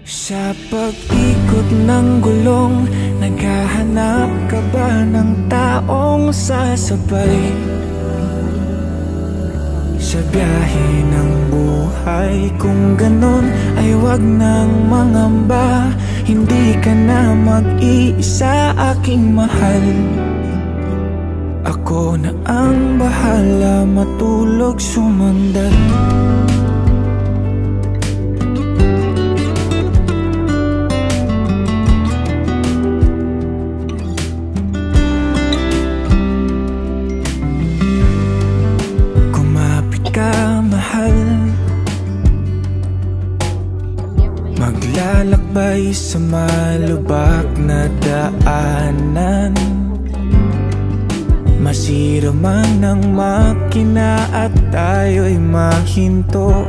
Sa pag-ikot ng gulong, naghahanap ka ba ng taong sasabay? Sa biyahe ng buhay, kung ganon ay wag nang mangamba. Hindi ka na mag-iisa, aking mahal. Ako na ang bahala, matulog, sumandal. Maglalakbay sa malubak na daanan, masira man ang makina at tayo'y mahinto.